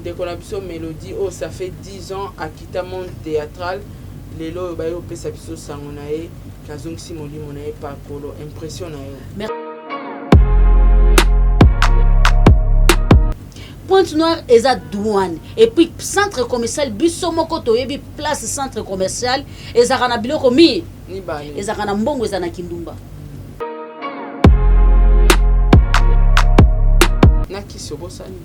ndeko na biso Mélodie oh ça fait 10 ans akita monde théâtral lelo ba yo pesa biso sango na ye kazongisi molimo na ye pa kolo impression na yo. Pointe-Noire eza douane et puis centre commercial biso moko toyebi place centre commercial ezaka na biloko mi ni bale ezaka na mbongo eza na kindumba na kisobosani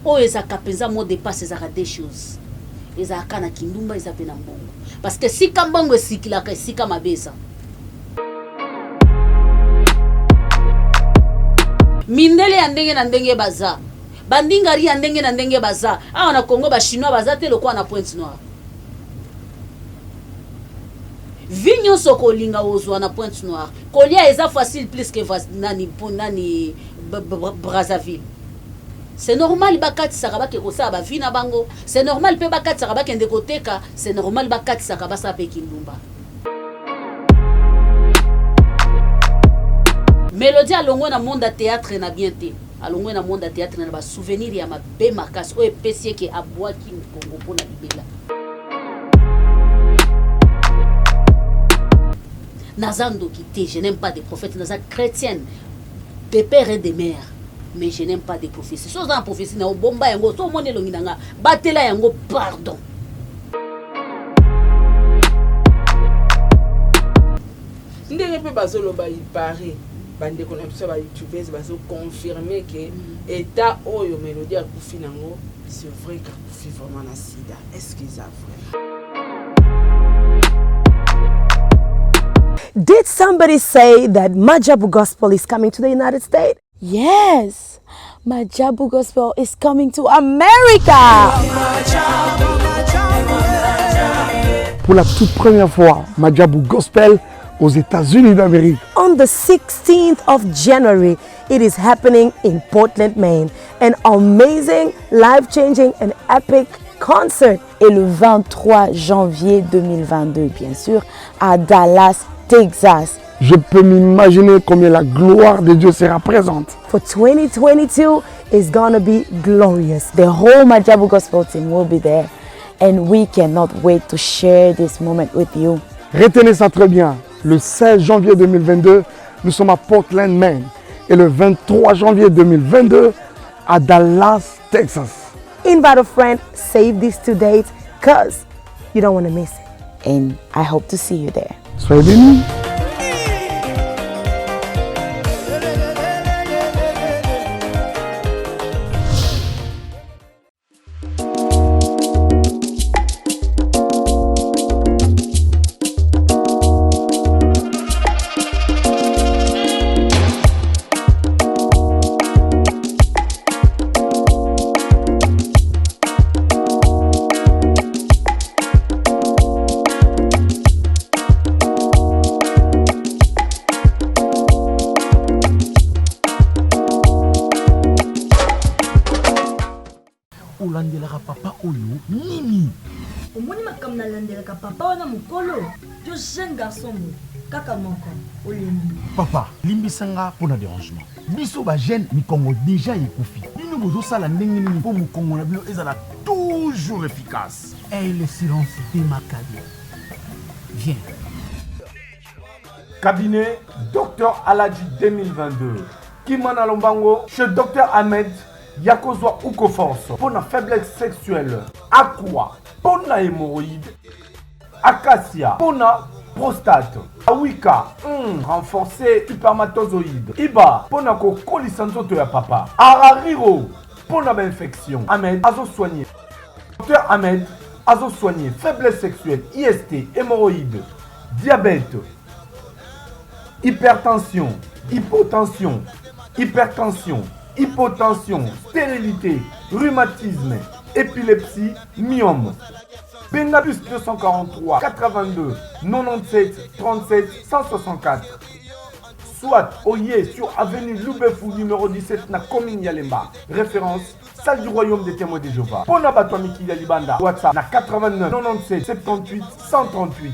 o ezaka penza mo dépasse ezaka des choses ezaka na kindumba eza pe na mbongo parce que si kambongo esikilaka esika mabeza mindele ya ndenge na ndenge baza bandingari ya ndenge na ndenge baza awa na Congo ba chinois baza te lokwa na Pointe-Noire vignon soko linga ozwa na Pointe-Noire kolia eza facile plus que nani Brazzaville. C'est normal bakati sakabake kosa ba vina bango, c'est normal pe bakati sakabake ndekoteka, c'est normal bakati sakabasa pe kindumba. Mélodie alongo na monde théâtre na bien te. Alongo na monde théâtre na ba souvenir ya mabe makasi o epesi ke abwaki Congo pona libela. Nazando kité, je n'aime pas des prophètes, naza chrétienne, des pères et des mères. Mais je n'aime pas des prophéties. Si vous avez une prophétie, vous avez une prophétie, batela yango pardon. ndenge pe bazolo ba ipare bande ko na biso ba youtubers bazo confirmer que état oyo Mélodie akufi nango c'est vrai qu'akufi vraiment na sida. Est-ce que c'est vrai? Did somebody say that Majabu Gospel is coming to the United States? Yes, Majabu Gospel is coming to America. Pour la toute première fois, Majabu Gospel aux États-Unis d'Amérique. On the 16th of January, it is happening in Portland, Maine. An amazing, life-changing and epic concert. Et le 23 janvier 2022, bien sûr, à Dallas, Texas. Je peux m'imaginer combien la gloire de Dieu sera présente. For 2022 is gonna be glorious. The whole Majabu Gospel team will be there, and we cannot wait to share this moment with you. Retenez ça très bien. Le 16 janvier 2022, nous sommes à Portland, Maine. Et le 23 janvier 2022, à Dallas, Texas. Invite a friend, save these 2 dates, cause you don't want to miss it. And I hope to see you there. Soyez bénis. olandelaka papa oyo nini? Omoni makambo nalandelaka papa wana mokolo yo jeune garçon mo kaka moko olembi. Papa limbisanga mpona dérangement biso ba jeune mikongo déjà ekufi bino bozosala ndenge nini mpo mokongo na bino ezala toujours efficace. Et le silence démarqué. Viens. Cabinet Dr Aladji 2022. Kimana Lombango chez Dr Ahmed Yakozwa Uko Force pour la faiblesse sexuelle. Aqua pour la hémorroïde. Acacia pour la prostate. Awika renforcer spermatozoïde. Iba pour la colisanzoto ya papa. Arariro pour la infection. Ahmed azo soigné. Dr Ahmed azo soigné faiblesse sexuelle, IST, hémorroïde, diabète, hypertension, hypotension, hypertension, hypotension, stérilité, rhumatisme, épilepsie, myome. Bengabus 243 82 97 37 164. Soit Oye sur avenue Loubefou numéro 17 na commune Yalemba. Référence salle du royaume des témoins de Jéhovah. Pona Batouamiki Yalibanda. WhatsApp na 89 97 78 138.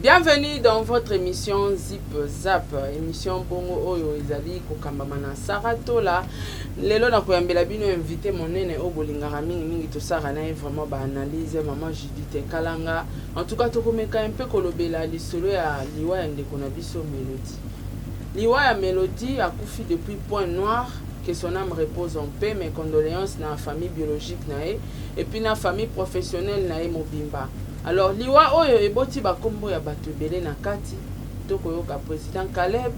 Bienvenue dans votre émission Zip Zap, émission Bongo Oyo Ezali Kokambamana Saratola. Lelo na koyambela bino invité monene o bolingaka mingi tosaka na vraiment ba analyse maman Judith Kalanga. En tout cas tokomeka un peu kolobela lisolo ya liwa ya ndeko na biso Mélodie. Liwa ya Mélodie a akufi depuis Point Noir, que son âme repose en paix. Mes condoléances na famille biologique nae et puis na famille professionnelle nae Mobimba. Alors liwa oyo eboti bakombo ya bato ebele na kati, tokoyoka président Caleb,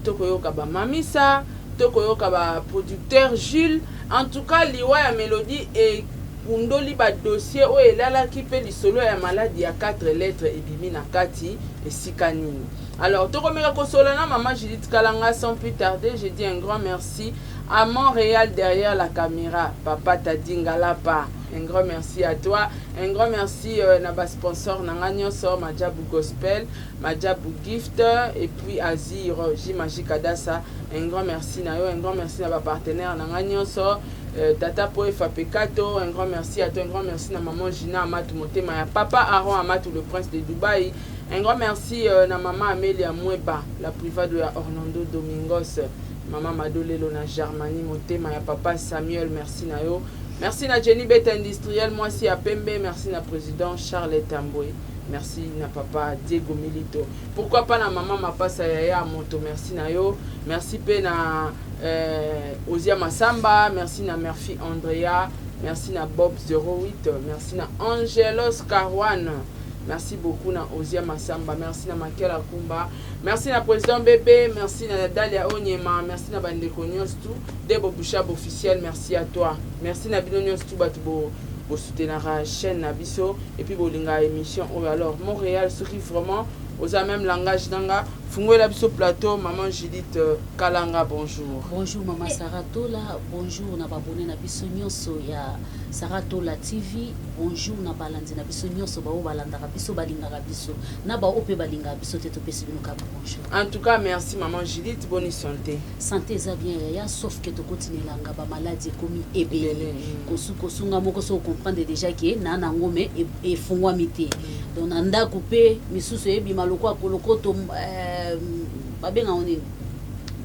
tokoyoka ba Mamisa, tokoyoka ba producteur Jules. En tout cas liwa ya Mélodie et undoli ba dossier oyo elalaki pe lisolo ya maladie ya 4 lettres ebimi na kati esika nini. Alors tokomeka kosolana maman Judith Kalanga. Sans plus tarder, je dis un grand merci à Montréal derrière la caméra, Papa Tadingalapa. Un grand merci à toi. Un grand merci à nos sponsors Nanganyoso, Majabu Gospel, Majabu Gift et puis Azir, Jimagic Adassa. Un grand merci à eux, un grand merci à nos partenaires Nanganyoso, Tata Poe Fapekato. Un grand merci à toi, un grand merci à maman Gina Amatou Motema, à Papa Aaron Amatou, le prince de Dubaï. Un grand merci à maman Amélia Moueba, la private de Orlando Domingos. Maman Madolelo na Germanie Motema, ya Papa Samuel, merci na yo. Merci na Jenny Bête Industriel, moi si à Pembe, merci na président Charles Tamboué, merci na Papa Diego Milito. Pourquoi pas na maman Mapasa Yaya Moto, merci na yo. Merci pe na Ozia Masamba, merci na Murphy Andrea, merci na Bob 08, merci na Angelos Karwan. Merci beaucoup na Ozia Masamba, merci na Makela Kumba, merci na président Bébé, merci na Dalia Onyema, merci na Bandeko Nyonstu, Debo Bouchab officiel, merci à toi. Merci na Bino Nyonstu batubo bo soutenir la chaîne na biso et puis bolinga émission. Oh alors Montréal ce qui vraiment aux même langage danga fungo la biso plateau maman Judith Kalanga. Bonjour. Bonjour maman Saratola, bonjour na babone na biso nyonso ya Saratola TV. Bonjour na balandi na biso nyonso ba o balanda ka biso balinga ka biso na ba ope balinga biso te to pesi bino ka bonjour. En tout cas merci maman Judith, bonne santé. Santé za bien ya sauf que to continuer langa ba maladie komi ebele. Kosunga moko so comprendre déjà que na ngome e fungwa mité. Donc nanda couper misusu ebi maloko akoloko to babenga oni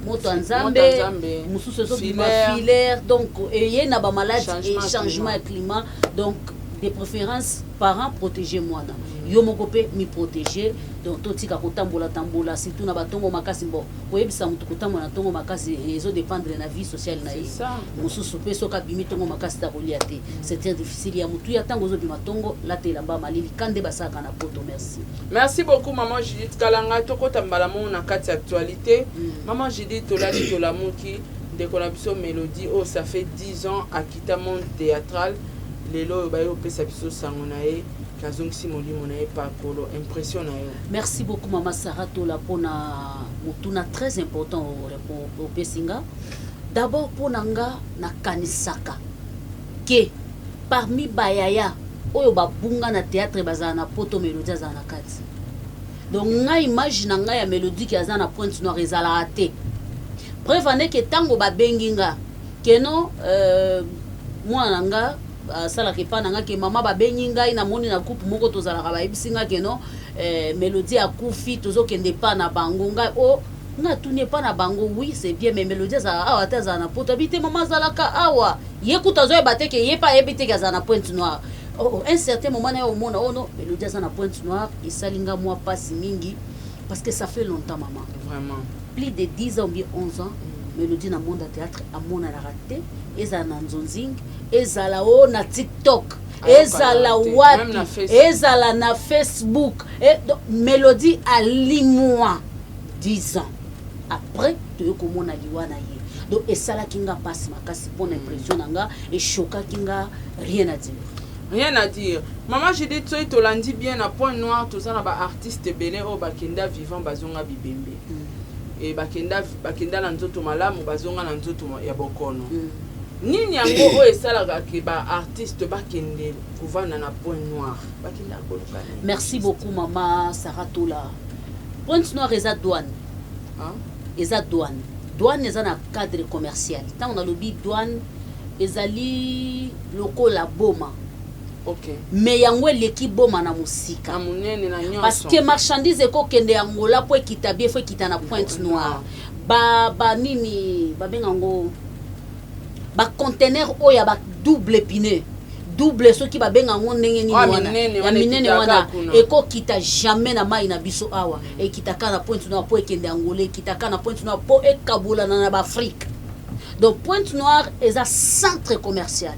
moto nzambe mususu so bima filaire. Donc y na ba maladie et changement climat. Donc de préférence parents protégez-moi na yo moko pe mi protéger. Donc to tika kotambola surtout na batongo makasi mbo koyebisa mutu kotambola na tongo makasi ezo dépendre na vie sociale na ye mususu pe soka bimi tongo makasi ta kolia te. C'est très difficile ya mutu ya tango zo bima tongo la te la ba malili kande basaka na poto. Merci. Merci beaucoup maman Judith Kalanga. Toko tambala mo na kati actualité. Maman Judith tolali tolamuki ndeko na biso Mélodie. Oh ça fait 10 ans à quitter monde théâtral. Lelo bayo pesa biso sango na ye kazongisi molimo na ye pakolo impression na yo. Merci beaucoup maman Saratola pona mutuna très important au pesinga. D'abord ponanga na kanisaka ke parmi bayaya oyo babunga na théâtre bazana na poto Mélodie za na kati. Donc nga imagine nga ya Mélodie ki azana Pointe Noire ezala ate. Preuve ane ke tango babenginga keno mwana nga sala ke pa nanga ke mama babengi ngai na moni na coupe moko tozalaka bayebisinga ke no Mélodie akufi tozokende pa na bango ngai o nga tuni pa na bango. Oui c'est bien mais Mélodie za awa ta za na poto bite mama zalaka awa yekuta zo ebate ke yepa ebite ke za na Pointe Noire. Oh un certain moment na omona oh non Mélodie za na Pointe Noire isalinga moi passe mingi parce que ça fait longtemps maman, vraiment plus de 10 ans ou bien 11 ans. Mélodie na monde théâtre amona la raté eza na nzonzing ezala o na TikTok ezala wapi ezala na Facebook et Mélodie a limwa 10 ans après to komona liwana ye. Donc esala kinga passe makasi pour impression nanga et choka kinga rien à dire. Rien à dire. Maman Judith toi tolandi bien na Point Noir tout ça na ba artiste belé o bakenda vivant bazonga bibembe. Et bakenda na nzoto malamu bazonga na nzoto ya bokono. Nini yango o esalaka ke ba artiste bakende kovanda na Point Noir bakenda koluka. Merci beaucoup maman Saratola. Pointe Noire eza douane. Eza douane. Douane eza na cadre commercial. Tant on a lobby douane ezali lokola boma. OK. Mais yango eleki boma na musika. Parce que marchandise ekokende yangola po ekita bien, fo ekita na Pointe Noire. Ba nini ba bengango ba conteneur oya ba double pneu. Double ceux qui ba bengango ndenge nini wana. Ya minene wana ekokita jamais na mai na biso awa. Ekitaka na Pointe Noire po ekende yangola, ekitaka na Pointe Noire po ekabola na ba Afrique. Donc Pointe Noire est un centre commercial.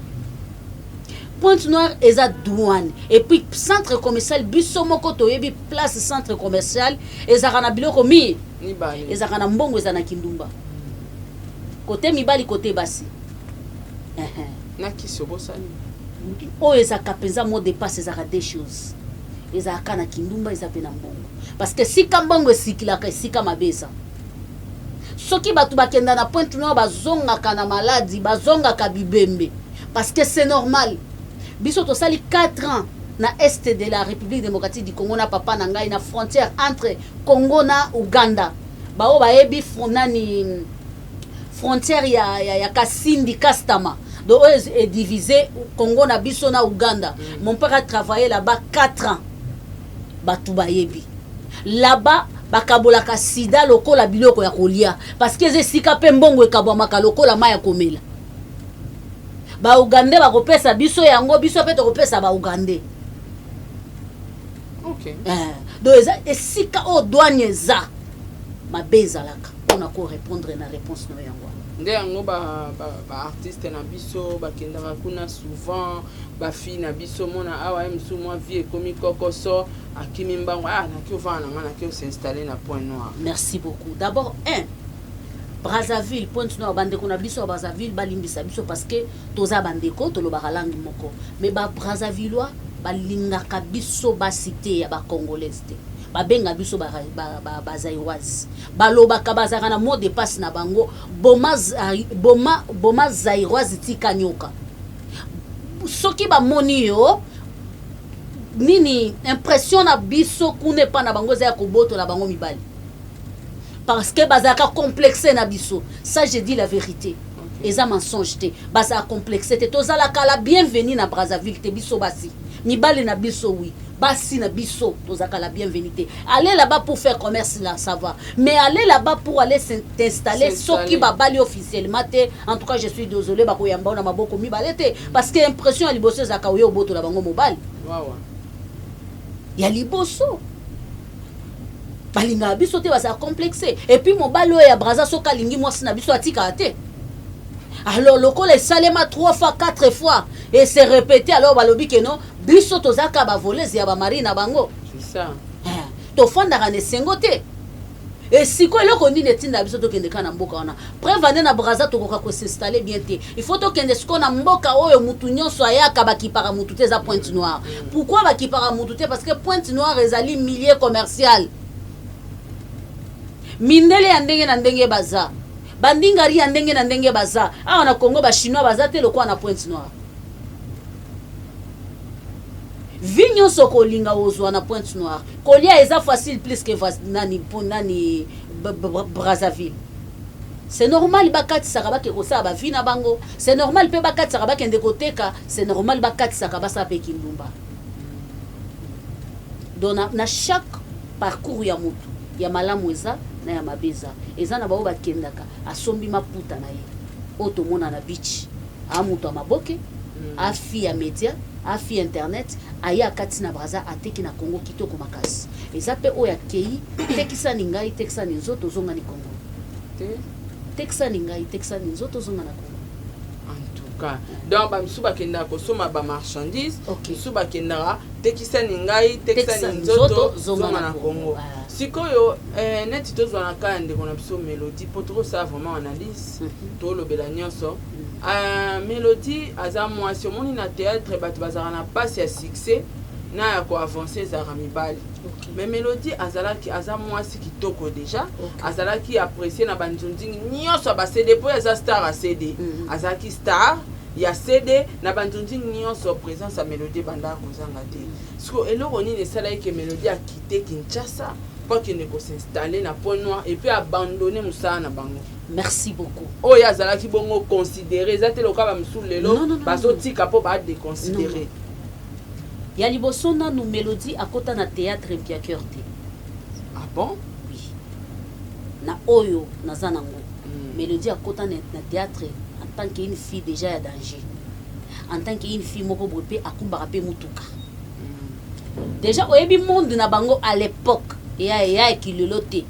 Pointe Noire est à douane. Et puis centre commercial, biso moko toyebi place centre commercial, ezaka na biloko mi. Ezaka na mbongo ezana kindumba. Côté mibali côté basi. Na kisobo sani. O ezaka penza mo dépasse ezaka des choses. Ezaka na kindumba ezaka na mbongo. Parce que si kambongo esikilaka esika mabeza. Soki batu bakenda na Pointe Noire bazongaka na maladie, bazongaka bibembe. Parce que c'est normal. Biso to sali 4 ans na est de la République démocratique du Congo na papa na ngai na frontière entre Congo na Uganda. Bao baebi fonani frontière ya Kasindi Kastama. Donc est divisé Congo na biso na Uganda. Mon père a travaillé là-bas 4 ans. Batu baebi. Là-bas bakabolaka sida lokola biloko ya kolia parce que ezesika pe mbongo ekabwamaka lokola mai ya komela. Ba Ugandais bakopesa biso yango biso pe tokopesa ba Ugandais. OK. Donc esika o douane za mabeza laka on a ko répondre na réponse no yango. Nde yango ba artiste na biso bakendaka kuna souvent ba fille na biso mona awa msu moi vie komi kokoso akimi mbango na ki ovana na ki s'installer na Pointe Noire. Merci beaucoup. D'abord Brazzaville, Pointe Noire, bandeko na biso Brazzaville, balimbisa biso parce que toza bandeko tolobaka langue moko. Mais ba Brazzavillois balingaka biso ba cité ya ba congolaise te. Ba benga biso ba zaïroise. Balobaka bazaka na mot de passe na bango boma zaïroise tika nyoka. Soki ba moni yo nini impression na biso kune pa na bango za ya koboto la bango mibali. Parce que bazaka complexé na biso. Ça je dis la vérité. Eza mensonge te. Bazaka complexé te. Tozala kala bienvenue na Brazzaville te biso basi. Mibali na biso oui. Basi na biso tozaka la bienvenue te. Allez là-bas pour faire commerce là ça va. Mais allez là-bas pour aller s'installer soki babali officiellement te. En tout cas je suis désolé ba koyamba na maboko mibali te parce que impression ya liboso zaka oyo boto la bango mobali. Wawa. Ya liboso. Balinga biso te basa complexé et puis mobalo ya Brazza soka lingi mwasi na biso atika ate. Alors lokola salema 3 fois 4 fois et c'est répété alors balobi que non biso tozaka ba voleuse ya ba mari na bango. C'est ça. To fondaka ne sengote. Et si ko eloko ndi netinda biso to kende kana mboka wana. Prevane na Brazza to koka ko s'installer bien te. Il faut to kende siko na mboka oyo mutu nyonso ayaka bakipara mutu te za Pointe Noire. Pourquoi bakipara mutu te parce que Pointe Noire ezali milieu commercial. Mindele ya ndenge na ndenge baza. Bandingari ya ndenge na ndenge baza. Awa na Congo ba chinois baza te lokwa na Pointe Noire. Vignon soko linga ozwa na Pointe Noire. Kolia eza facile plus que nani Brazzaville. C'est normal bakati sakaba ke kosa ba vina bango. C'est normal pe bakati sakaba kende koteka, c'est normal bakati sakaba sa pe kindumba. Donc na chaque parcours ya mutu, ya malamu eza na ya mabeza. Eza na bao bakendaka asombi maputa na ye. Oto mona na beach. A mutu amaboke, a fi ya media, a fi internet, aya kati na Brazza ateki na Congo kitoko makasi. Eza pe oya kei, tekisa ningai, tekisa ninzoto zonga ni Congo. Tekisa ningai, tekisa ninzoto zonga na Congo. En tout cas, donc bamsu bakenda ko soma ba marchandise, msu bakenda tekisa ningai, tekisa ninzoto zonga na Congo. Sikoyo net tozwa na kande kona biso Mélodie potro ça vraiment analyse to lobela nyonso. Mélodie aza mwasi omoni na théâtre batu bazara na passe ya succès na ya ko avancer za ramibali. Mais Mélodie azalaki aza mwasi kitoko déjà, azalaki apprécié na banzunzi nyonso ba CD po aza star a CD. Azalaki star ya CD na banzunzi nyonso présence à Mélodie banda kozanga te. Siko eloko nini esala ke Mélodie a quitté Kinshasa pour qu'il ne s'installer na Pointe Noire et puis abandonner Moussa na bango. Merci beaucoup. Oh ya zala ki bongo considérer zate loka ba msou lelo baso tika po ba déconsidérer. ya liboso nanu Mélodie akota na théâtre Mpiaker te. Ah bon? Oui. Na oyo naza nango. Mélodie akota na théâtre en tant qu'une fille déjà ya danger. En tant qu'une fille moko bope akumbaka pe mutuka. Déjà oyebi monde na bango à l'époque ya kilolo te.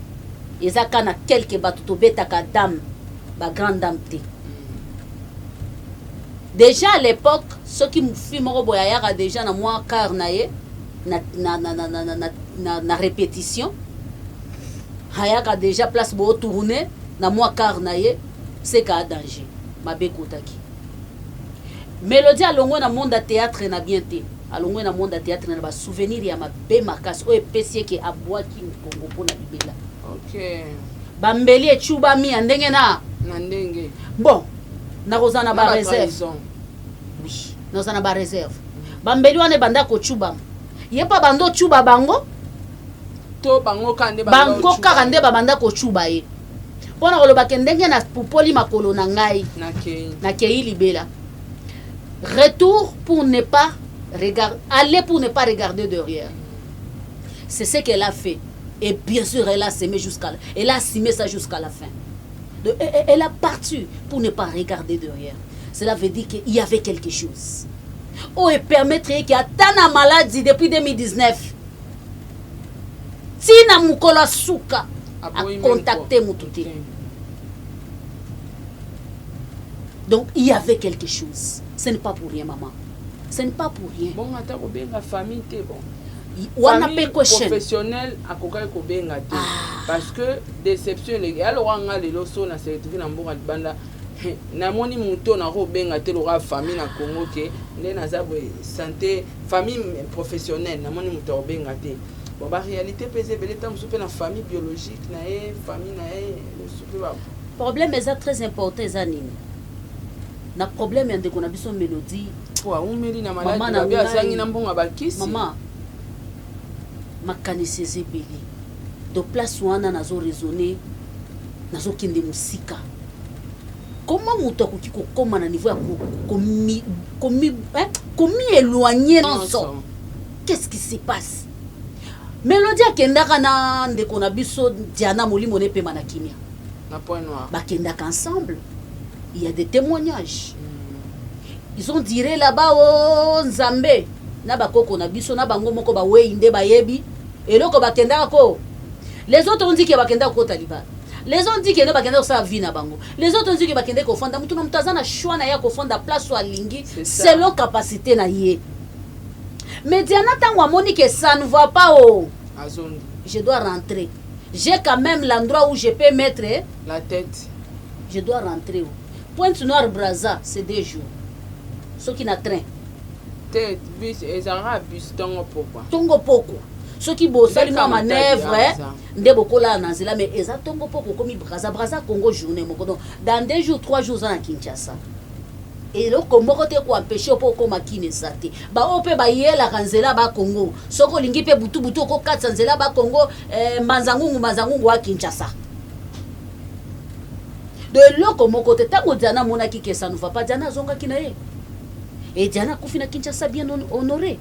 Ezaka na quelques batuto betaka dame ba grande dame te. Déjà à l'époque, ceux qui me font mon boyard déjà na moi car nae na répétition. Hayaka déjà place bo tourner na moi car nae c'est ka danger. Ma bekotaki. Mélodie alongo na monde théâtre na bien te. Alongo na monde théâtre na ba souvenir ya ma be makas o epesi ke abwaki Congo pona libela. OK. Bambeli e chuba mi ndenge na ndenge. Bon. Na rozana ba réserve. Oui, nous en ba réserve. Bambeli wane banda ko chuba. Yepa bando chuba bango. To bango kande bango kande banda ko chuba ye. Pona koloba kendenge na pupoli makolo na ngai. Na kei libela. Retour pour ne pas regarder, aller pour ne pas regarder derrière. C'est ce qu'elle a fait. Et bien sûr, elle a semé elle a semé ça jusqu'à la fin. Elle a parti pour ne pas regarder derrière. Cela veut dire qu'il y avait quelque chose. Oh, et permettrait qu'il y a tant de maladies depuis 2019. Tina Mukola Souka a contacté Moutouté. Donc, il y avait quelque chose. Ce n'est pas pour rien, maman. Ce n'est pas pour rien. Bon, attends, la famille, t'es bon. Famille professionnelle à Kokai Kobenga parce que déception légale alors on a les losos na certificat na mboka banda na moni muto na Kobenga te lora famille na Congo ke ndé na za santé famille professionnelle na moni muto Kobenga te bon ba réalité pesé belé tam soupe na famille biologique na famille na le soupe ba problème est très important zanini na problème ya ndeko na biso Mélodie wa umeli na maladie ba zangi na mbonga ba kisi maman makanisi ezebeli de place wana nazo raisonner nazo kende musika comment moto akoki kokoma na niveau ya komi éloigné non. Qu'est-ce qui se passe? Mélodie akendaka na ndeko na biso Diana Molimo ne pema na kimia na point noir bakendaka ensemble. Il y a des témoignages. Ils ont diré là-bas oh Nzambe na bakoko na biso na bango moko ba weinde ba yebi eloko bakenda ko. Les autres ont dit que bakenda ko Taliban. Les autres ont dit que bakenda ko sa vie na bango. Les autres ont dit que bakenda ko fonda mutu na mutazana choix na ya ko fonda place wa lingi selon capacité na yé. Mais Diana tango amoni que ça ne va pas oh. Je dois rentrer. J'ai quand même l'endroit où je peux mettre la tête. Je dois rentrer. Pointe-Noire Brazza, c'est 2 jours. Ce qui n'a train. Tête, bus, ezara bus tongo poko. Tongo poko. Ce qui bossali ma manœuvre, nde bokola na nzela mais eza tongo poko komi Brazza Congo journée moko. Donc dans 2 jours, 3 jours à Kinshasa. Et le komoko te ko empêcher poko makine sate. Ba ope ba yela kanzela ba Congo. Soko lingi pe butu ko katsa nzela ba Congo manzangungu wa Kinshasa. De l'autre côté, tango Diana monaki que ça ne va pas, Diana zonga kinae. Et Diana kufina Kinshasa bien honoré.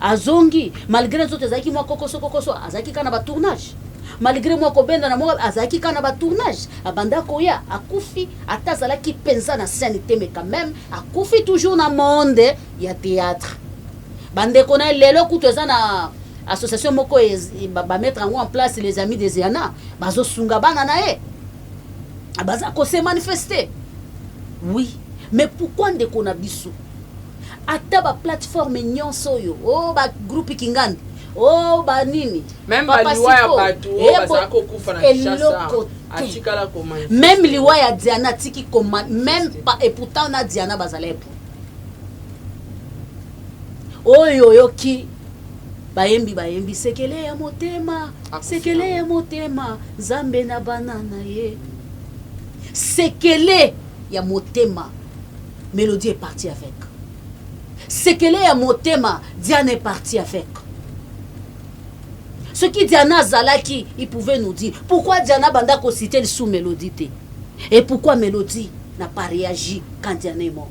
Azongi, malgré les autres azaki moi kokoso, azaki kana ba tournage. Malgré moi kobenda na moi azaki kana ba tournage. Abanda koya akufi atazala ki pensa na scène mais quand même akufi toujours na monde ya théâtre. Bande kona lelo kutoza na association moko ba mettre en place les amis des Ziana, bazo sunga bana nae. Abaza ko se manifester. Oui, mais pourquoi ndeko na biso? Ata ba plateforme nyonso yo, oh ba groupe Kingandi, oh ba nini? Même ba liwa ya batu, basa ko kufa na Kinshasa. Atikala ko manifester. Même liwa ya Diana tiki commande, même pas et pourtant na Diana bazalepo. Oh yo ki bayembi sekele ya motema, Zambe na banana ye. Sekele ya motema, Mélodie est partie avec. Sekele ya motema, Diana est partie avec. Ce qui Diana Zalaki, il pouvait nous dire pourquoi Diana Banda ko cité le sous Mélodie té. Et pourquoi Mélodie n'a pas réagi quand Diana est mort.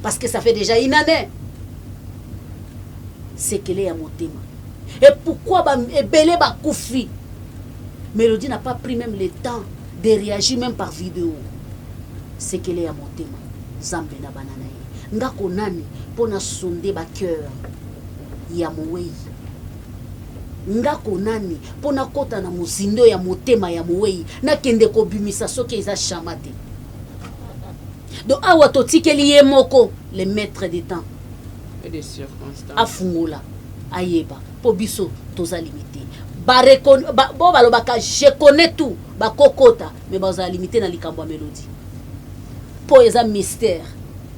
Parce que ça fait déjà une année. sekele ya motema. Et pourquoi ebele bakufi? Mélodie n'a pas pris même le temps de réagir même par vidéo. Sekele ya motema zambe na banana ye ngako nani pona sonde ba cœur ya Mowei, ngako nani pona kota na muzindo ya motema ya Mowei na kende ko bimisa soki eza chamate. Donc awa totikeli ye moko le maître des temps et des circonstances afungola ayeba po biso toza limité bo balobaka je connais tout bakokota mais baza limité na likambo ya Mélodie po eza mystère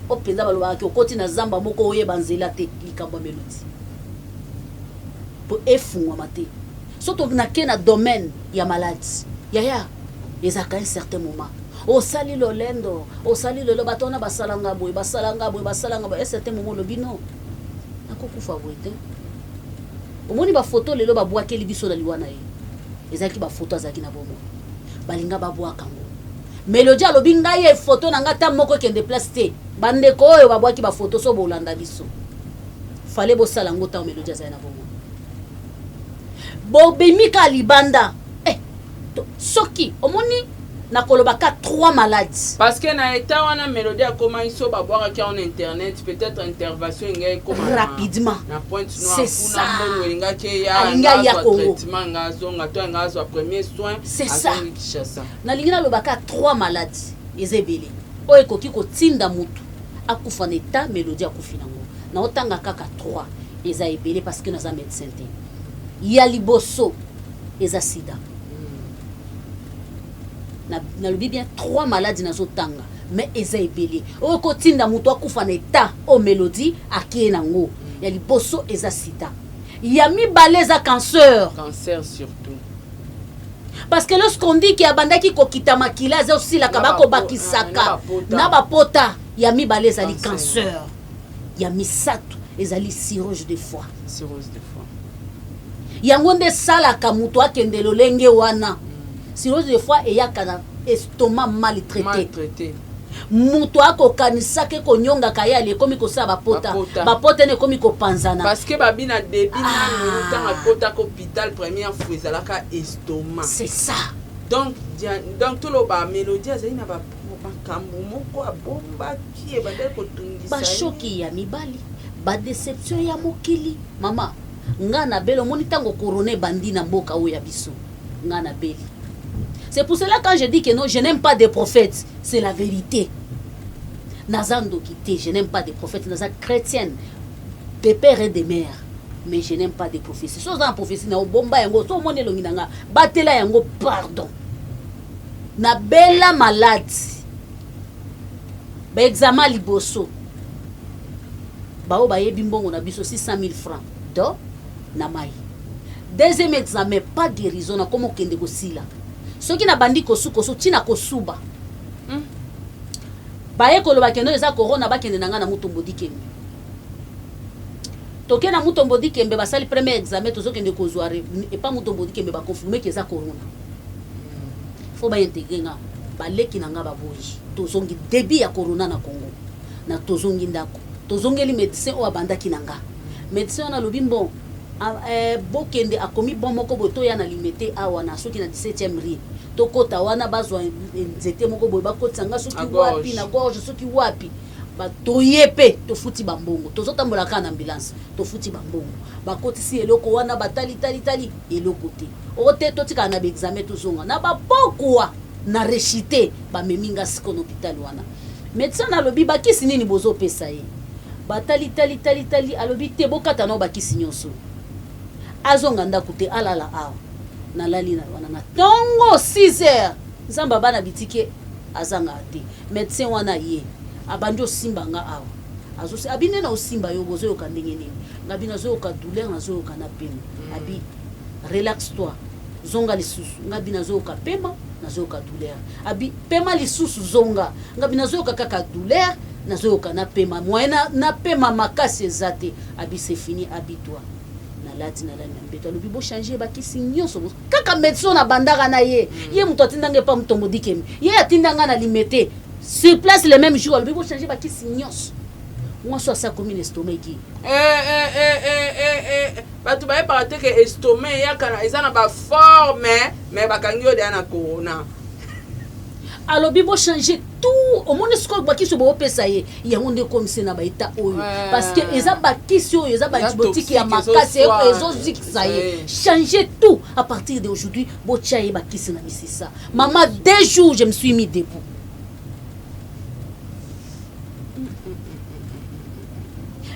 openza balobaka ki okoti na zamba moko oyeba nzela te likambo ya Mélodie po efungwama te soto nake na domaine ya maladie yaya ezaka un certain moment osali lolendo osali lolo batona basalanga boye un certain moment lobino nakokufa boye te omoni bafoto lelo babwakeli biso na liwana ye ezalaki bafoto azalaki na bomo balinga babwaka ngo Mélodie alobi ngai ye foto na nga ta moko ekende place te bandeko oyo babwaki bafoto so bolanda biso fale bosala ngo ta Mélodie azali na bomo bobimika libanda soki omoni nakolobaka 3 maladies parce que na état wana Mélodie a commencé ba boire qui en internet peut-être intervention ngai comme rapidement na pointe noire c'est ça nga ke ya traitement ngazonga to ngazo premier soin c'est ça na lingina lobaka 3 maladies ezebele oyo ekoki kotinda mutu akufa na état Mélodie akufina ngo na otanga kaka 3 eza ebele parce que naza médecin te ya liboso eza sida na lobi bien 3 maladies nazotanga mais eza ebele oyo kotinda mutu akufa na état o Mélodie akie nango ya liboso eza sida ya mibale eza cancer surtout parce que lorsqu'on dit qu'il y a bandaki kokita makila eza aussi la kabako bakisaka na bapota ya mibale ezali cancer ya misato ezali cirrhose de foie yango nde salaka mutu akende lolenge wana cirrhose de foie eyaka na estomac maltraité mutu akokanisaka konyongaka ye alekomi kosala bapota ne ekomi kopanzana parce que babina débit nanu ntango akota ko hôpital première fois ezalaka estomac c'est ça donc toloba Mélodie azali na bakambo moko abombaki ebandeli kotungisa bashoki ya mibali badéception ya mokili mama nga na beli omoni ntango corona ebandi na mboka oyo ya biso nga na beli. C'est pour cela quand je dis que non, je n'aime pas des prophètes, c'est la vérité. Nazando quitté, je n'aime pas des prophètes, naza chrétienne, des pères et des mères, mais je n'aime pas des prophéties. Chose dans la prophétie, na bomba yango, so mone longinanga, batela yango pardon. Na bella malade. Ba examen liboso. Ba o ba yebi mbongo na biso 600 000 francs. Do na mai. Deuxième examen, pas guérison na komo kende ko sila. Ce qui n'a bandi kosu tina kosuba. Baye koloba kendo eza corona ba kende nanga na mutombo dikembe. Toke na mutombo dikembe basali premier examen tozo kende kozware et pas mutombo dikembe ba confirmer que eza corona. Faut ba intégrer nga ba leki nanga ba boyi. Tozongi début ya corona na Congo. Na tozongi ndako. Tozongeli médecin o abanda kinanga. Médecin na lobi bon bokende akomi bon moko boto ya na limité awa na soki na 17e rue tokota wana bazwa nzete moko boy bakotanga soki wapi na gorge soki wapi ba toyepe tofuti bambongo tozotambola ka na ambulance tofuti bambongo bakotisi eloko wana batali tali eloko te ote totika na examen tozonga na bapokwa na rechité ba meminga siko na hôpital wana médecin na lobi bakisi nini bozo pesa ye batali tali alobi te bokata no bakisi nyonso azonga ndako te alala awa nalali na wana na tongo 6 heures nzamba bana bitike azanga te médecin wana ye abandi osimba nga awa azosi abine na osimba yo bozo yoka ndenge nini ngabi nazo yoka douleur nazo yoka na pema abi relax toi zonga lisusu ngabi nazo yoka pema nazo yoka douleur abi pema lisusu zonga ngabi nazo yoka kaka douleur nazo yoka na pema moyena na pema makasi ezate abi c'est fini abi toi lati na lani mbeto lobi bo changer bakisi nyonso kaka médecin na bandaka na ye ye muto atindanga pa mutombo dikemi ye atindanga na limité sur place le même jour lobi bo changer bakisi nyonso moi so ça comme l'estomac qui bato bayebaka te ke estomac eyaka eza na baforme mais bakangi yo deya na corona alobi bo changer tout omoni sikoyo bakisi oyo boopesa ye yango nde komise na baeta oyo parce que eza bakisi oyo eza baantibiotique ya makasi ezozikisa ye changer tout à partir d'aujourd'hui botia ye bakisi na misisa mama 2 jours je me suis mis debout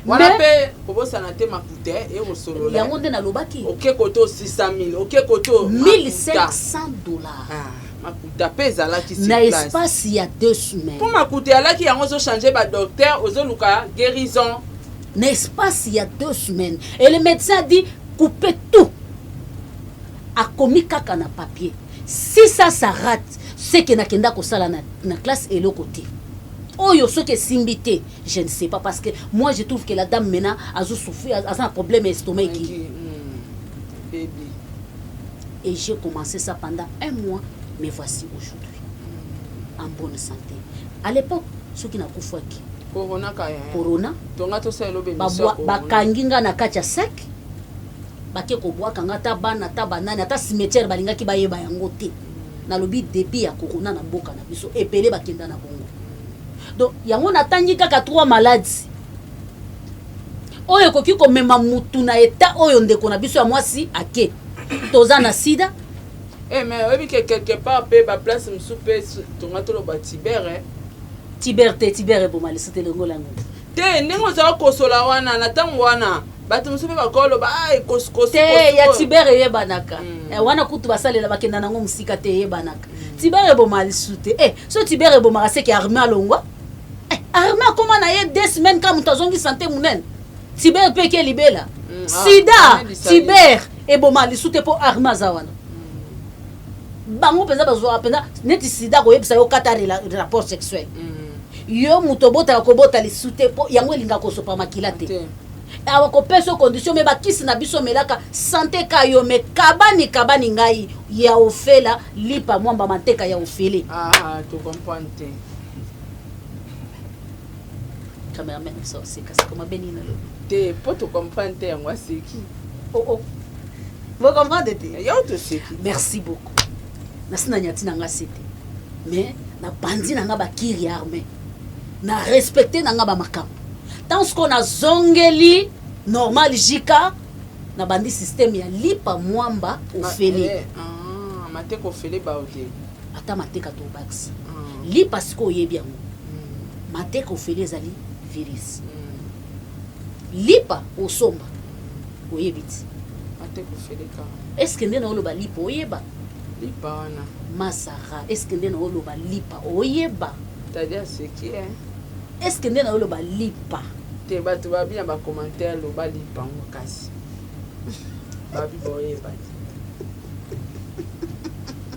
wana mpe kobosana te makuta ekosolola yango nde nalobaki oke koto 600 000 oke koto $1500 makuta mpe ezalaki na espace ya 2 semaines mpo makuta alaki yango ozochange badocteur ozoluka guérison na espace ya 2 semaines et le médecin dit couper tout akomi kaka na papier si ça rate c'est que nakenda kosala na classe eloko te oyo soki esimbi te je ne sais pas parce que moi je trouve que la dame maintenant azo souffrir a un problème estomac baby et j'ai commencé ça pendant 1 mois mais voici aujourd'hui en bonne santé à l'époque soki nakufwaki corona tonga tosala lobe bakangi nga na kati ya sec bake kobwaka nga ta bana ta banani ata cimetière balingaki bayeba yango te nalobi depuis ya corona na mboka na biso epele bakenda na bongo donc yango natangi kaka 3 maladies oyo ekoki komema mutu na eta oyo ndeko na biso ya mwasi ake toza na sida mais oyebi ke quelque part mpe baplace mosusu mpe tonga toloba tiber eboma lisite longola yango te ndenge ozala kosola wana na ntango wana bato mosusu mpe bakoloba te ya tiber eyebanaka wana kutu basalela bakenda nango mosika te eyebanaka tiber eboma lisu te so tiber ebomaka seke arme alongwa arme akoma na ye 2 semaines ka moto azongi sante monene tiber mpe eke libela sida tiber eboma lisu te mpo arme aza wana bango mpenza bazwaka mpenza neti sida koyebisa yo kata rapport sexuel yo moto obotaka kobota lisu te mpo yango elinga kosopa makila te awa kopesa condition me bakisi na biso melaka sante ka yo me kabani ngai ya ofela lipa mwamba manteka ya ofele to comprendre te cameraman so c'est kasi comme benina lo te po to comprendre te yango aseki vous comprenez te yo to seki merci beaucoup nasina nyati nanga sete mais na bandi nanga bakiri armée na respecter nanga ba makambo tant ce qu'on a zongeli normal jika na bandi système ya lipa mwamba ofele mateka ofele ba ote ata mateka to bax lipa siko yebi yango mateka ofele ezali virus lipa osomba oyebi ti mateka ofele ka est-ce que ndena oloba lipa oyeba lipa wana masara est-ce que ndena oloba lipa oyeba c'est-à-dire ce qui est est-ce que ndena oloba lipa te bato babi na bacommentaire loba lipa ngo kasi babi boyeba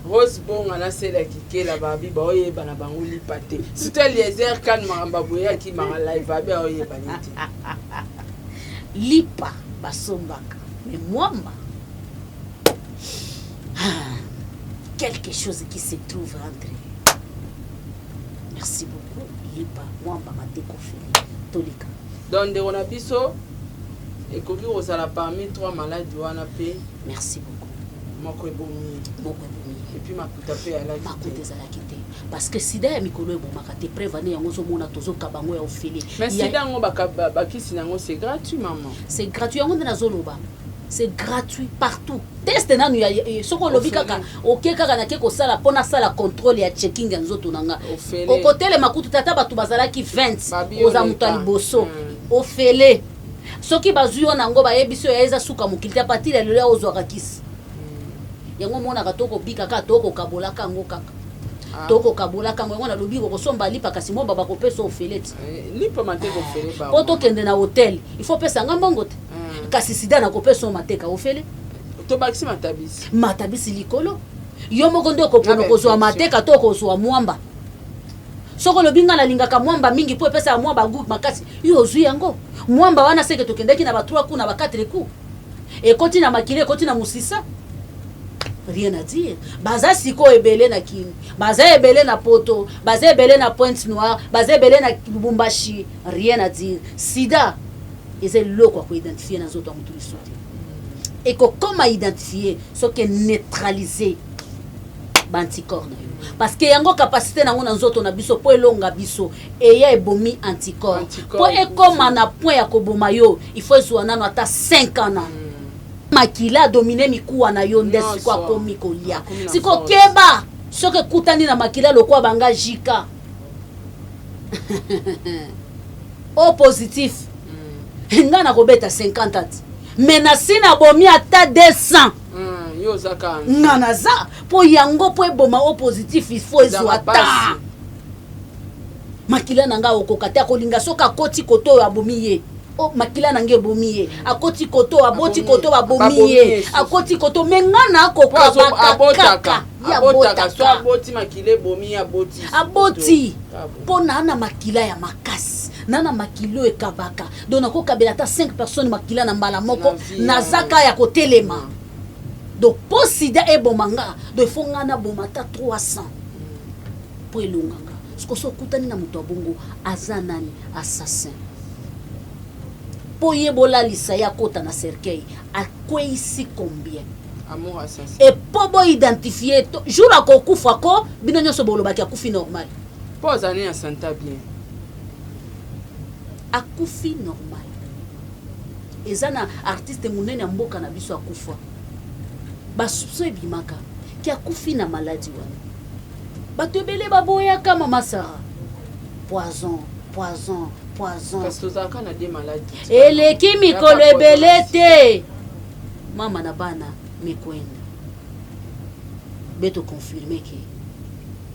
Rose bonga na sela kikela babi boyeba na bango lipa te surtout Eliezer kan mamba boya ki manga live babi oyeba niti lipa basombaka mais mwamba quelque chose qui se trouve entre. Merci beaucoup. Lipa mwamba mateko feli tolika. Donc de on a biso et koki osala parmi 3 maladies wana pe. Merci beaucoup. Moko ebomi. Et puis makuta pe ala ki. Makuta ezala ki te. Parce que sida ya mikolo ebomaka te prévane yango zo mona tozo kabango ya ofeli. Mais sida ngo bakisi nango c'est gratuit maman. C'est gratuit yango na zoloba. C'est gratuit partout. Test nanu ya soko lobi kaka OK kaka na ke ko sala pona sala contrôle ya checking ya nzoto nanga. Au côté le makutu tata batu bazala ki 20 oza mutali boso. Ofele. Soki bazuyo nango ba yebiso ya eza suka mukilita patile lelo ya ozwa kakisi. Yango mona katoko bika ka toko kabola kango kaka. Toko kabola kango yango na lobi ko somba lipa kasi mo baba ko pesa ofelete. Lipa mateko ofele ba. Poto kende na hotel, il faut pesa ngambongo te. Kasi sida na kopesa mateka ofele to bakisi matabisi likolo yo moko ndo kopona kozwa mateka to kozwa mwamba soko lobinga na lingaka mwamba mingi po pesa mwamba gu makasi yo ozwi yango mwamba wana seke tokendeki na ba 3 coups na ba 4 coups et koti na makile koti na musisa rien à dire baza siko ebele na kini baza ebele na poto baza ebele na Pointe Noire baza ebele na Lubumbashi rien à dire sida eza eloko akoidentifie na nzoto ya motu liso te ekokoma identifie soki neutraliser baanticorps na yo parce que yango capacité nango na nzoto na biso mpo elonga biso eya ebomi anticorps mpo ekoma na point ya koboma yo il faut ezwa nano ata 5 ans na makila adomine mikuwa na yo nde siko akomi kolia siko keba soki ekutani na makila lokwa banga jika o positif nga na kobeta 50 ati mais na sina bomi ata 200 yo zaka nga naza po yango po eboma o positif il faut ezwa ta makila nanga okoka te akolinga soki akoti koto oyo abomi ye o makila nange ebomi ye akoti koto aboti koto babomi ye akoti koto me nga na akoka bakakaka abotaka so aboti makila ebomi aboti mpo na makila ya makasi nana makilo ekabaka donc nakokabela ata 5 personnes makila na mbala moko nazaka ya kotelema donc po sida ebomanga donc ifo nga na boma ata 300 po elonganga siko so okutani na moto abongo aza nani assassin po yebolalisa ye akota na cercueil akweyisi combien amour assassin et po boidentifie jour akokufa ko bino nyonso bolobaki akufi normal po azani ya santa bien akufi normal eza na artiste monene ya mboka na biso akufa basuso ebimaka ki akufi na maladi wana bato ebele baboyaka mama Sara poison parce que tozalaka na de maladi eleki mikolo ebele te mama na bana mekwenda beto confirme ke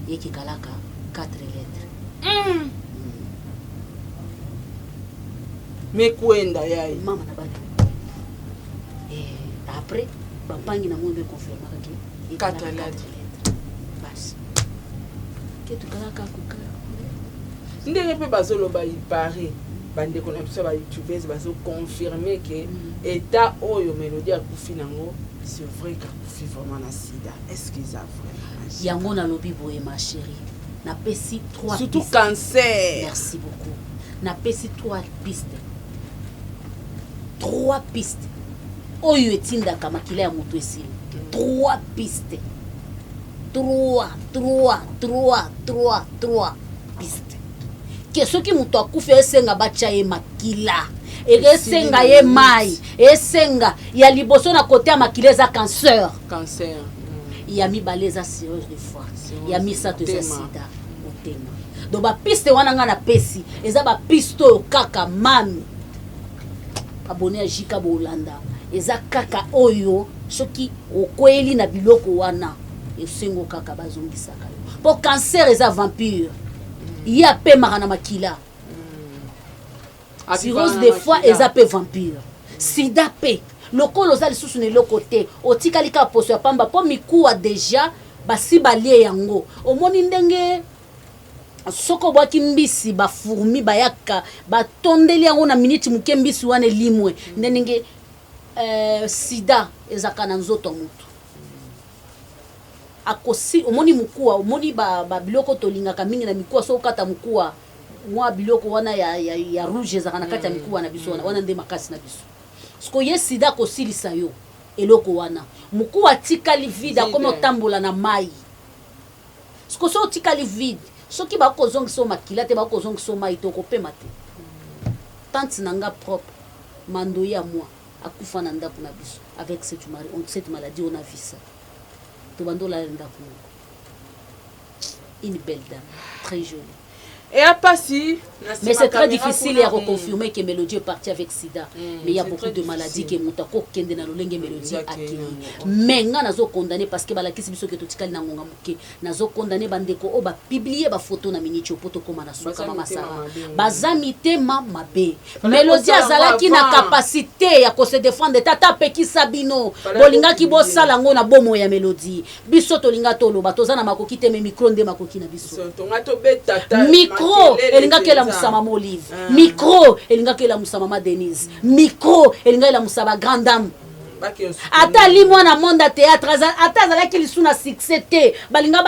yekikalaka 4 lettres mekwenda yai mama na bana après bapangi na ngombe confirmaka ke 4 lettres basi ke tukalaka kukala ndenge mpe bazoloba ipare bandeko na biso bayoutubers bazoconfirme ke état oyo Mélodie akufi nango c'est vrai qu'akufi vraiment na sida est-ce que eza vrai yango nalobi boye ma chérie napesi 3 surtout pistes. cancer Merci beaucoup napesi 3 pistes 3 pistes oyo etindaka makila ya moto esili 3 pistes 3 pistes ke soki moto akufi esenga batya ye makila esenga ye mai esenga ya liboso na kote ya makila eza cancer ya mibale eza cirrhose de foie ya misato eza sida motema donc bapiste wana nga na pesi eza bapiste oyo kaka mami abone ya jika bolanda eza kaka oyo soki okweli na biloko wana esengo kaka bazongisaka yo po cancer eza vampire ye apemaka na makila cirrhose de foie eza pe vampire sida pe lokolo oza lisusu na eloko te otikali kaka poso ya pamba mpo mikuwa deja basi balie yango omoni ndenge soko obwaki mbisi bafourmi bayaka batondeli yango na miniti moke mbisi wana elimwe ndenge sida ezaka na nzoto ya motu akosi omoni mukuwa omoni biloko tolingaka mingi na mikuwa so okata mukuwa mwa biloko wana ya rouge ezaka na kati ya mikuwa na biso wana nde makasi na biso siko ye sida akosilisa yo eloko wana mukuwa tikali vide akomi otambola na mai siko so otikali vide soki bakozongisa makila te bakozongisa mai te okopema te tante na nga propre mandoyi ya moi akufa na ndako na biso avec cette maladie on a vu ça tobandola ndako une belle dame très jolie et à Passy mais c'est très difficile à reconfirmer que Mélodie est partie avec sida mais il y a beaucoup de maladies que mutako kende na lolenge Mélodie akini mais nga nazo condamné parce que balakisi biso ke totikali na ngonga muke nazo condamné bandeko o ba publier ba photo na miniti poto koma na soka mama Sara bazami tema mabe Mélodie azalaki na capacité ya ko se défendre tata peki sabino bolinga ki bo sala ngo na bomo ya Mélodie biso tolinga toloba tozana makoki te me micro nde makoki na biso tongato betata micro elingaki la musama Olive micro elingaki la musama Denise micro elingaki la musaba grande dame ata li mwana monde théâtre ata azalaki lisu na succès te balinga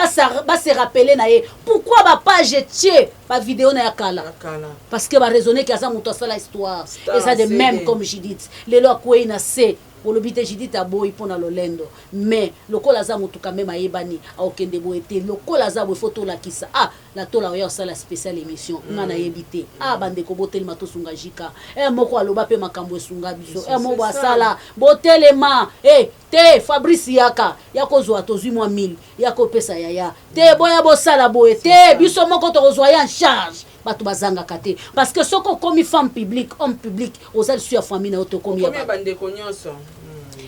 base rappele na ye pourquoi bapage tie bavideo na ya kala parce que baraisonne ke aza moto asala histoire eza de même comme Judith lelo akwei na se olobi te Judith aboyi mpona lolendo mais lokola aza motu quand même ayebani aokende boye te lokola aza boye fo tolakisa la tola oya osala spécial émission nga nayebi te bandeko botelema tosunga jika moko aloba mpe makambo esunga biso moko asala botelema te Fabrice yaka ya kozwa tozwi mwa 1000 ya kopesa yaya te boya bosala boye te biso moko tokozwa ya en charge bato bazangaka te parce que soko okomi femme publique homme public ozali su ya famille na yo tokomi ya bandeko nyonso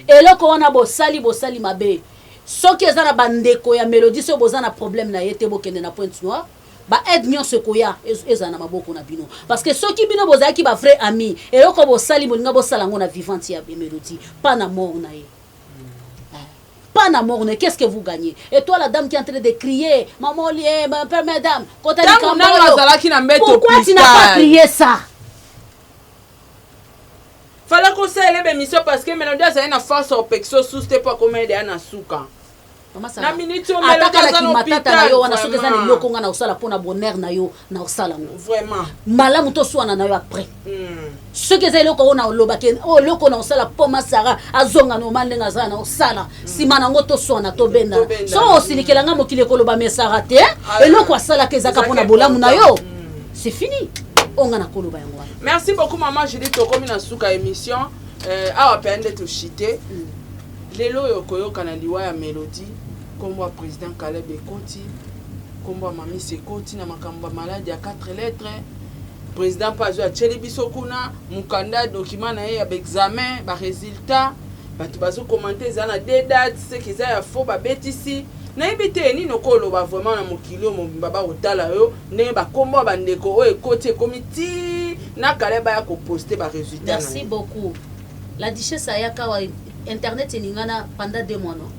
eloko wana bosali mabe soki eza na bandeko ya Mélodie so boza na problème na ye te bokende na Pointe Noire ba aide nyonso koya eza na maboko na bino parce que soki bino bozalaki ba vrai ami eloko bosali bolinga bosala ngo na vivante ya Mélodie pas na mort na ye pas na mort na qu'est-ce que vous gagnez et toi la dame qui est en train de crier maman lié père madame quand elle dit pourquoi tu n'as pas crié ça fala kosalela bemission parce que Mélodie azali na force opexo suste po akomede ana suka na minute o Mélodie azana matata na yo wana soki eza leloko nga na osala mpona bonheur na yo na osala ngo vraiment malamu toswana na yo après soki eza eloko oyo na olobaki eloko na osala mpo masara azonga normal ndenge azala na osala nsima nango toswana tobendana so osilikelanga mokili ekoloba mesara te eloko asalaka ezaka mpona bolamu na yo c'est fini onga na koloba yango wana. Merci beaucoup maman Julie tokomi na suka émission awa pende to chité lelo yokoyoka na liwa ya Mélodie kombo président Caleb Ekoti kombo mami Sekoti na makambo malade ya 4 lettres président Pazo ya Chelibiso kuna mukanda document na ye ya examen ba résultat bato bazo commenter za na des dates ce qui za ya faux ba betisi na ibite ni nokolo ba vraiment na mokili mobimba ba otala yo ndenge ba kombo bandeko o Ekoti comité na Caleb ya ko poster ba résultat. Merci beaucoup. La duchesse ayaka wa internet ningana pendant 2 mois non.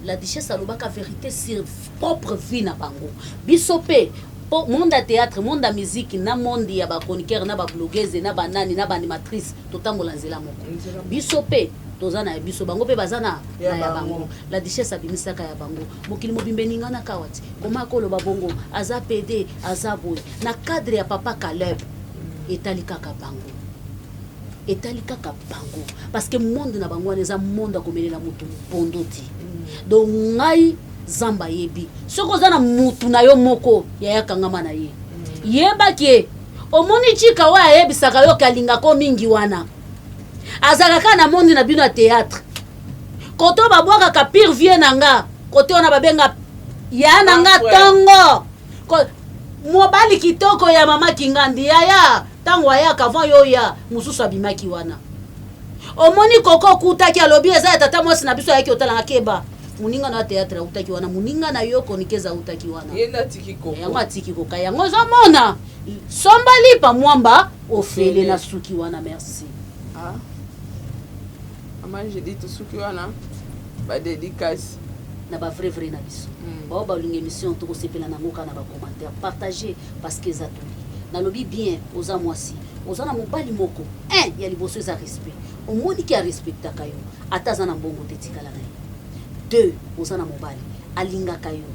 La duchesse alobaka vérité sur propre vie na bango. Bisope monde à théâtre, monde à musique, na monde ya ba chroniqueur na ba blogueuse na ba nani na ba animatrice totambola nzela moko. Bisope tozana ya biso bango pe bazana na ya bango. La duchesse abimisaka ya bango. Mokili mobimbe ningana kawati. Koma koloba bongo aza PD azaboy na cadre ya papa Caleb etalika ka bango. Etalika ka bango parce que monde na bango eza monde akomelela mutu bondoti. Donc ngai zamba yebi soko za na mutu na yo moko ya yakangama na ye yeba ke omoni chika wa yebisaka yo kalinga ko mingi wana azalaka na monde na bino ya théâtre koto babwaka ka pire vie nanga koto ona babenga ya nanga tongo mobali kitoko ya mama Kingandi ya tango ya kavant yo ya mususu abimaki wana omoni koko kutaki alobi eza tata mwasi na biso yake otala ngakeba muninga na théâtre utaki wana muninga na yo konikeza utaki wana yenda tikiko yango atiki ko yango zamona sombali pa mwamba ofele na suki wana merci Maman j'ai dit to suki wana ba dédicace na ba vrai na biso ba linga émission to ko sepela na ngoka na ba commentaire partager parce que za to na lobi bien oza mwasi oza na mobali moko ya liboso eza respect omoni ki a respectaka yo ataza na mbongo te tikala na ye 2 oza na mobali alingaka yo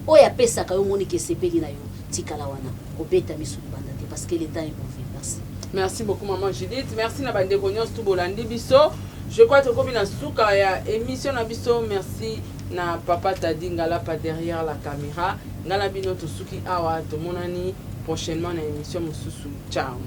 oyo apesaka yo moni ke sepeli na yo tikala wana obeta misu libanda te parce que l'état est mauvais. Merci. Merci beaucoup maman Judith. Merci na bandeko nyonso to bolandi biso. Je crois que komi na suka ya émission na biso. Merci na papa Tadinga là pas derrière la caméra. Ngala bino to suki awa to monani prochainement na émission mususu. Ciao.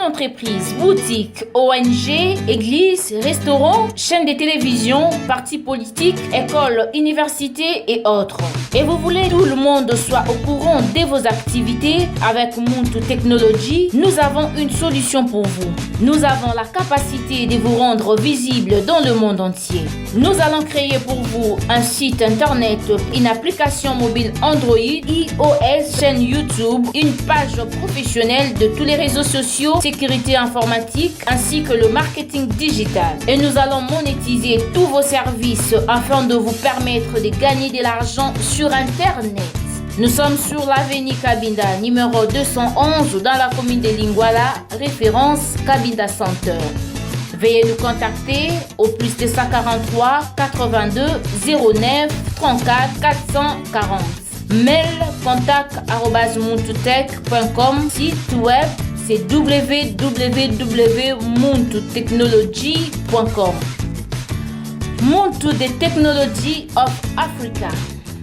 une entreprise, boutique, ONG, église, restaurant, chaîne de télévision, parti politique, école, université et autres. Et vous voulez que tout le monde soit au courant de vos activités avec Muntu Technology, nous avons une solution pour vous. Nous avons la capacité de vous rendre visible dans le monde entier. Nous allons créer pour vous un site internet, une application mobile Android, iOS, chaîne YouTube, une page professionnelle de tous les réseaux sociaux, sécurité informatique ainsi que le marketing digital. Et nous allons monétiser tous vos services afin de vous permettre de gagner de l'argent sur Internet. Nous sommes sur l'avenue Cabinda, numéro 211 dans la commune de Lingwala, référence Cabinda Center. Veuillez nous contacter au plus 243 82 09 34 440. Mail contact@muntutech.com. Site web c'est www.muntutechnology.com. Muntu the Technology of Africa.